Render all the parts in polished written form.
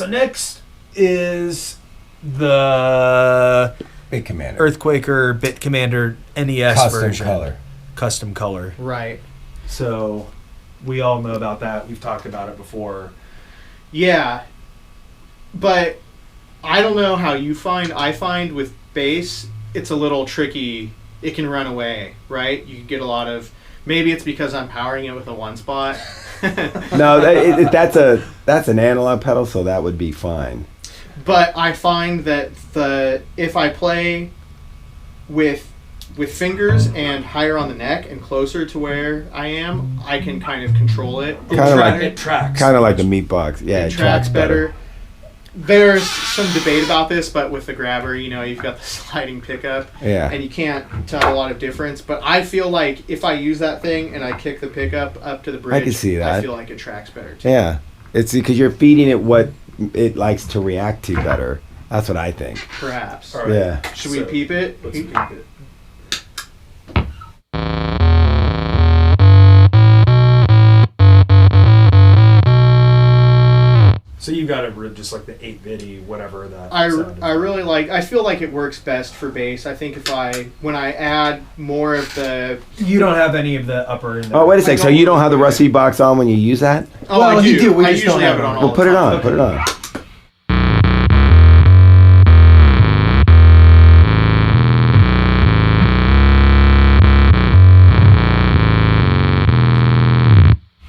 So next is the Bit Commander. Earthquaker Bit Commander NES Custom version. color. Custom color. Right. So we all know about that. We've talked about it before. Yeah. But I don't know how you find. I find with bass, it's a little tricky. It can run away, right? You can get a lot of... Maybe it's because I'm powering it with a one spot. No, that's an analog pedal, so that would be fine. But I find that if I play with fingers and higher on the neck and closer to where I am, I can kind of control it. It tracks. Kind of like the meat box. Yeah, It tracks better. There's some debate about this, but with the grabber, you've got the sliding pickup, and you can't tell a lot of difference. But I feel like if I use that thing and I kick the pickup up to the bridge, I can see that. I feel like it tracks better too. Yeah, it's because you're feeding it what it likes to react to better. That's what I think. Perhaps. All right. Yeah. Should we peep it? Let's peep it. So you got it just like the 8-bitty, whatever that. I really like. I feel like it works best for bass. I think when I add more of the. You don't have any of the upper. In there. Oh, wait a sec. So you don't have the rusty box on when you use that? Oh, well, I do. you do. We I just usually don't have it on. Well, put it on. Put it on.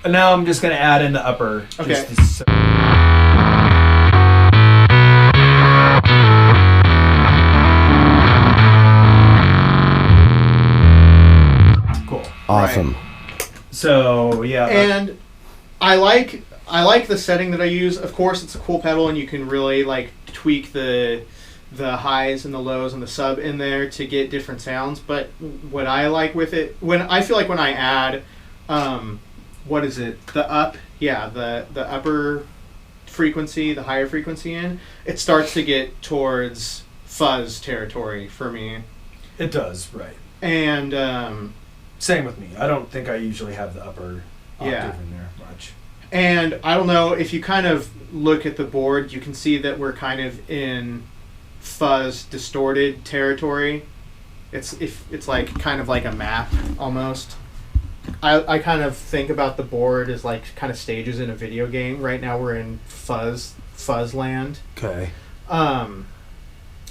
And now I'm just going to add in the upper. Okay. Cool. Awesome. Right. So yeah. And I like the setting that I use. Of course, it's a cool pedal, and you can really like tweak the highs and the lows and the sub in there to get different sounds. But what I like with it, when I add, what is it? The upper frequency, the higher frequency in, it starts to get towards fuzz territory for me. It does, right. And same with me. I don't think I usually have the upper octave Yeah. in there much. And I don't know, if you kind of look at the board, you can see that we're kind of in fuzz distorted territory. It's like kind of like a map almost. I kind of think about the board as like kind of stages in a video game. Right now we're in fuzz land. Okay. And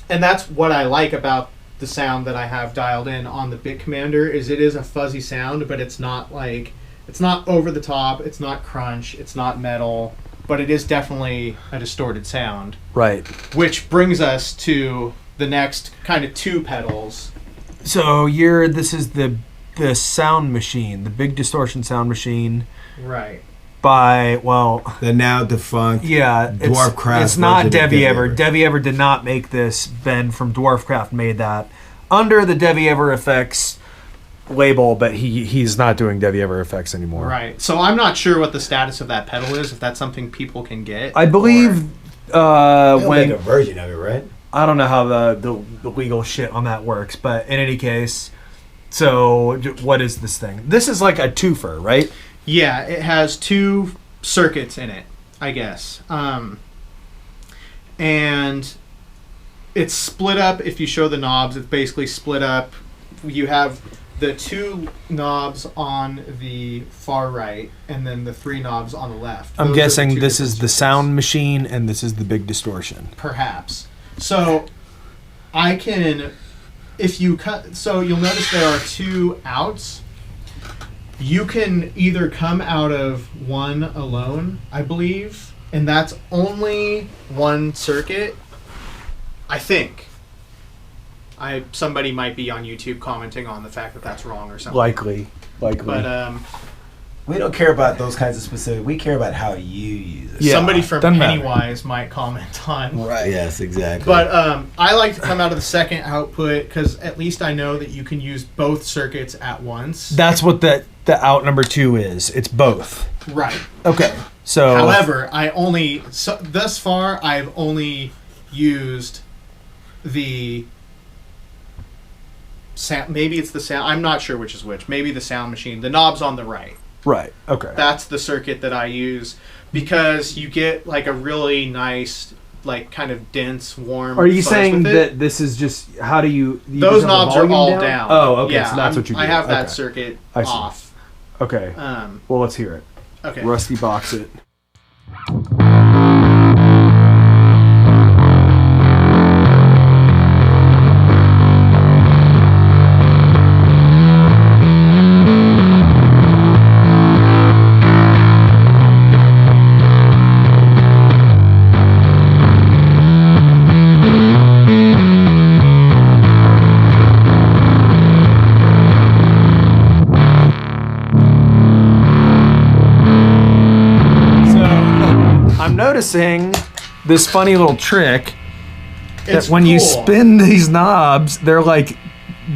that's what I like about the sound that I have dialed in on the Bit Commander. Is it is a fuzzy sound, but it's not over the top, it's not crunch, it's not metal, but it is definitely a distorted sound. Right. Which brings us to the next kind of two pedals. So this is the sound machine, the big distortion sound machine. Right. By the now defunct Dwarfcraft. It's not Devi Ever. Ever. Devi Ever did not make this. Ben from Dwarfcraft made that under the Devi Ever effects label, but he's not doing Devi Ever effects anymore. Right. So I'm not sure what the status of that pedal is, if that's something people can get. I believe They'll when make a version of it, right? I don't know how the legal shit on that works, but in any case, so what is this thing? This is like a twofer, right? Yeah, it has two circuits in it, I guess. And it's split up. If you show the knobs, it's basically split up. You have the two knobs on the far right, and then the three knobs on the left. I'm Those guessing are this is the circuits. sound machine and this is the big distortion. Perhaps. So I can, if you cut, so you'll notice there are two outs. You can either come out of one alone, I believe, and that's only one circuit, I think. Somebody might be on YouTube commenting on the fact that that's wrong or something. Likely. But We don't care about those kinds of specific. We care about how you use it. Yeah, somebody from doesn't matter. Pennywise might comment on. Right. Yes, exactly. But I like to come out of the second output because at least I know that you can use both circuits at once. That's what the out number 2 is. It's both. Right. Okay. So However, thus far I've only used the sound. Maybe it's the sound. I'm not sure which is which. Maybe the sound machine. The knobs on the right. Right. Okay. That's the circuit that I use because you get like a really nice, like kind of dense, warm. Are you fuzz saying with it. that this is just how do you Those just have the knobs are volume all down. Oh, okay. Yeah, So that's what you do. I have that Okay. circuit I see. off. Okay. Well, let's hear it. Okay. Rusty box it. I'm noticing this funny little trick It's that when you cool. spin these knobs, they're like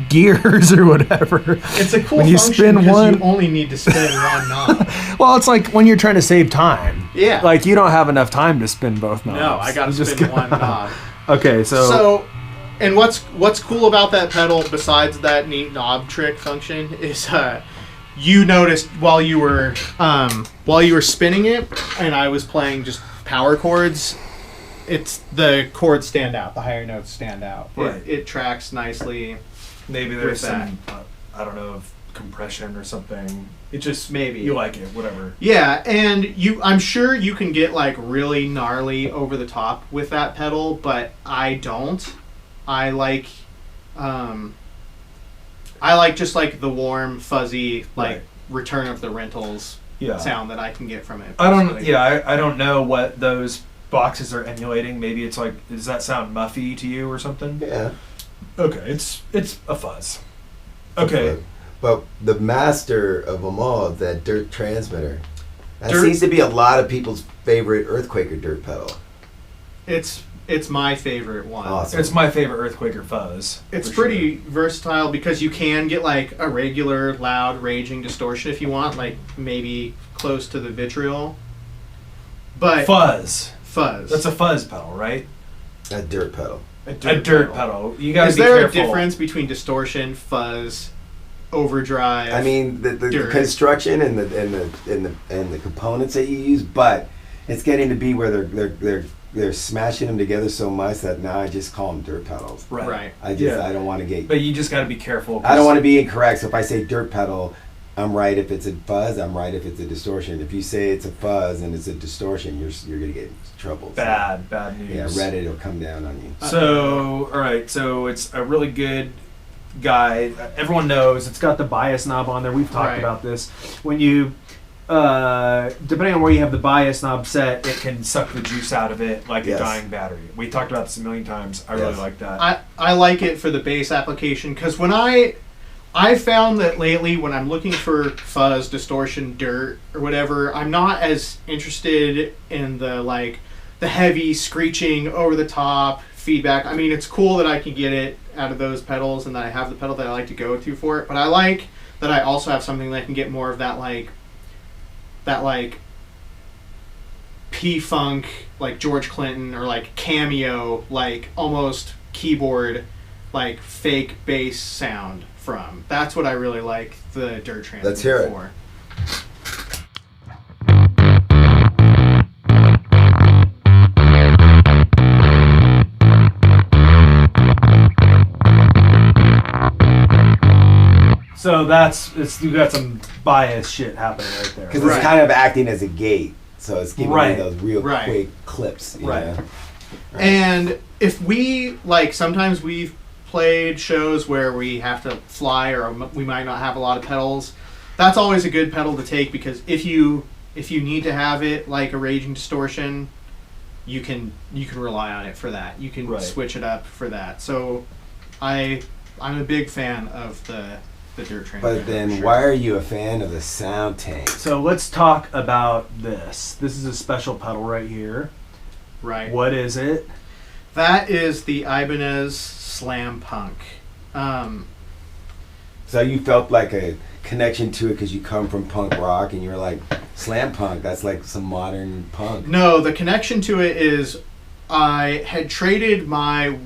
gears or whatever. It's a cool when you function spin because one. you only need to spin one knob. Well, it's like when you're trying to save time. Yeah. Like you don't have enough time to spin both knobs. No, I gotta You just spin one knob. Okay, So, and what's cool about that pedal besides that neat knob trick function is you noticed while you were spinning it and I was playing just power chords, it's the chords stand out, the higher notes stand out. Right. It tracks nicely. maybe there's there's some, some I don't know, compression or something. It just Maybe. you like it, whatever. Yeah, and I'm sure you can get like really gnarly over the top with that pedal, but I don't. I like just like the warm, fuzzy, like Right. Return of the Rentals Yeah. sound that I can get from it. I don't. personally. Yeah, I don't know what those boxes are emulating. Maybe it's like, does that sound muffy to you or something? Yeah. Okay, it's a fuzz. Okay. But the master of them all, that dirt transmitter. That Dirt- seems to be a lot of people's favorite Earthquaker dirt pedal. It's my favorite one. Awesome. It's my favorite Earthquaker fuzz. It's for sure. pretty versatile because you can get like a regular, loud, raging distortion if you want, like maybe close to the vitriol. But fuzz. fuzz. That's a fuzz pedal, right? A dirt pedal. A dirt pedal. You gotta Is be there careful. a difference between distortion, fuzz, overdrive? I mean, the dirt. construction and the components that you use, but it's getting to be where they're smashing them together so much that now I just call them dirt pedals. right. I don't want to get. But you just gotta be careful. I don't want to be incorrect. So if I say dirt pedal, I'm right if it's a fuzz. I'm right if it's a distortion. If you say it's a fuzz and it's a distortion, you're gonna get in trouble. bad So, news. yeah, Reddit will come down on you. So, all right. So it's a really good guide. Everyone knows it's got the bias knob on there. We've talked Right. about this. When you, depending on where you have the bias knob set, it can suck the juice out of it like Yes. a dying battery. We talked about this a million times. I really Yes. like that. I like it for the bass application because when I found that lately when I'm looking for fuzz, distortion, dirt, or whatever, I'm not as interested in the heavy screeching over the top feedback. I mean, it's cool that I can get it out of those pedals and that I have the pedal that I like to go to for it, but I like that I also have something that can get more of that P-funk, like George Clinton, or like cameo, like almost keyboard, like fake bass sound from. That's what I really like the dirt transmitter Let's hear it. for. So you got some bias shit happening right there. Because Right. it's kind of acting as a gate, so it's giving Right. you those real Right. quick clips. You Right. know? And if we, sometimes we've played shows where we have to fly or we might not have a lot of pedals, that's always a good pedal to take because if you need to have it like a raging distortion, you can rely on it for that. You can Right. switch it up for that. So I'm a big fan of the dirt train. But then, why are you a fan of the sound tank? So let's talk about this. This is a special pedal right here. Right. What is it? That is the Ibanez Slam Punk. So you felt like a connection to it because you come from punk rock, and you were like, slam punk. That's like some modern punk. No, the connection to it is I had traded my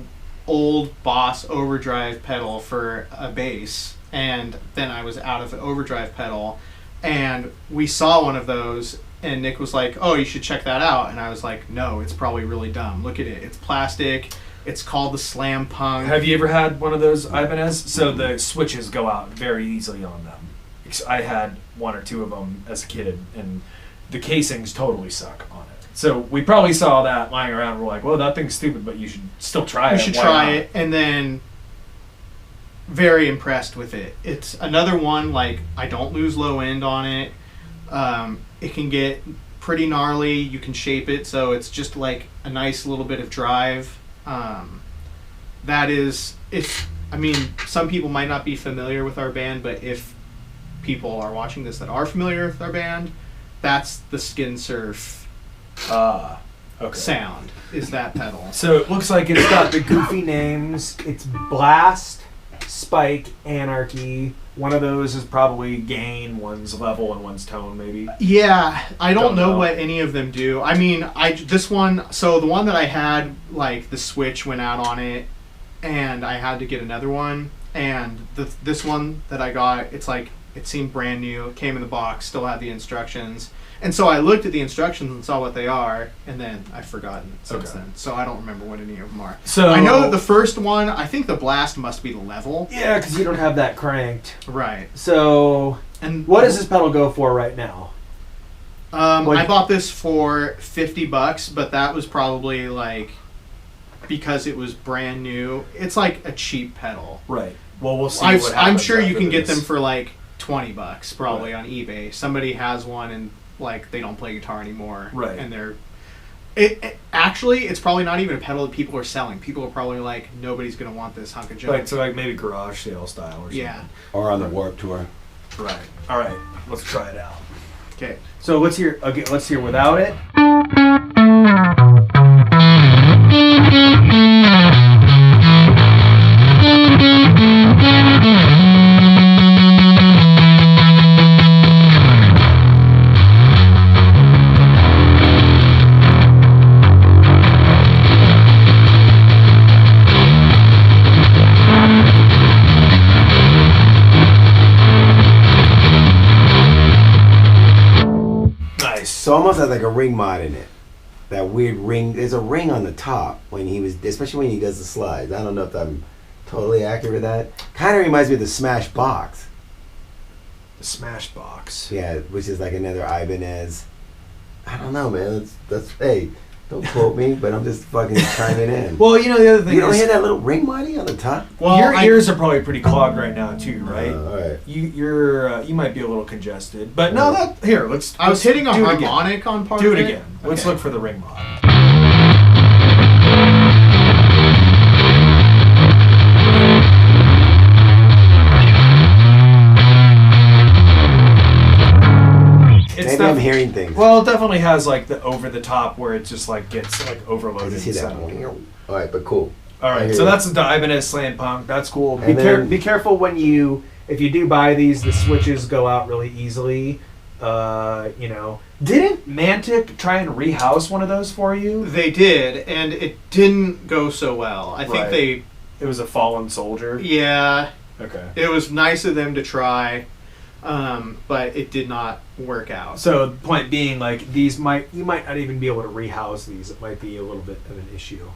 old Boss overdrive pedal for a bass, and then I was out of the overdrive pedal. And we saw one of those, and Nick was like, "Oh, you should check that out." And I was like, "No, it's probably really dumb. Look at it. It's plastic. It's called the Slam Punk." Have you ever had one of those Ibanez? So the switches go out very easily on them. I had one or two of them as a kid, and the casings totally suck on it. So we probably saw that lying around. We're like, well, that thing's stupid, but you should still try it. You should try it, and then very impressed with it. It's another one, like, I don't lose low end on it. It can get pretty gnarly. You can shape it so it's just like a nice little bit of drive. That is, I mean, some people might not be familiar with our band, but if people are watching this that are familiar with our band, that's the Skin Surf sound, is that pedal. So it looks like it's got the goofy names. It's Blast, Spike, Anarchy. One of those is probably gain, one's level, and one's tone, maybe. Yeah, I don't know what any of them do. I mean, this one, so the one that I had, like, the switch went out on it, and I had to get another one. And this one that I got, it's like, it seemed brand new. It came in the box, still had the instructions. And so I looked at the instructions and saw what they are, and then I've forgotten since then. So I don't remember what any of them are. So I know that the first one, I think the Blast must be the level. Yeah, because you don't have that cranked. Right. So, and what does this pedal go for right now? I bought this for $50, but that was probably like, because it was brand new. It's like a cheap pedal. Right. Well, we'll see. I'm sure you can get them for like $20 probably on eBay. Somebody has one and like they don't play guitar anymore. Right. And they're actually, it's probably not even a pedal that people are selling. People are probably like, nobody's gonna want this hunk of junk. Like, so like maybe garage sale style or something. Yeah. Or on the Warped Tour. Right. All right. Let's try it out. Okay. So let's hear without it. So almost has like a ring mod in it. That weird ring. There's a ring on the top especially when he does the slides. I don't know if I'm totally accurate with that. Kind of reminds me of the Smash Box. The Smash Box. Yeah, which is like another Ibanez. I don't know, man. That's hey, don't quote me, but I'm just fucking chiming in. Well, you know the other thing. You don't hear that little ring money on the top? Well, your ears are probably pretty clogged right now too, right? All right. You might be a little congested, but no, that here. I was hitting a harmonic on part of it. Do it again. Let's look for the ring mod. Maybe I'm hearing things. Well, it definitely has like the over the top where it just like gets like overloaded. I see that. All right, but cool. All right, so that's the Ibanez Slam Punk. That's cool. Be careful when if you do buy these, the switches go out really easily. Didn't Mantic try and rehouse one of those for you? They did, and it didn't go so well. I think it was a fallen soldier. Yeah. Okay. It was nice of them to try, but it did not work out. So the point being, like, you might not even be able to rehouse these. It might be a little bit of an issue.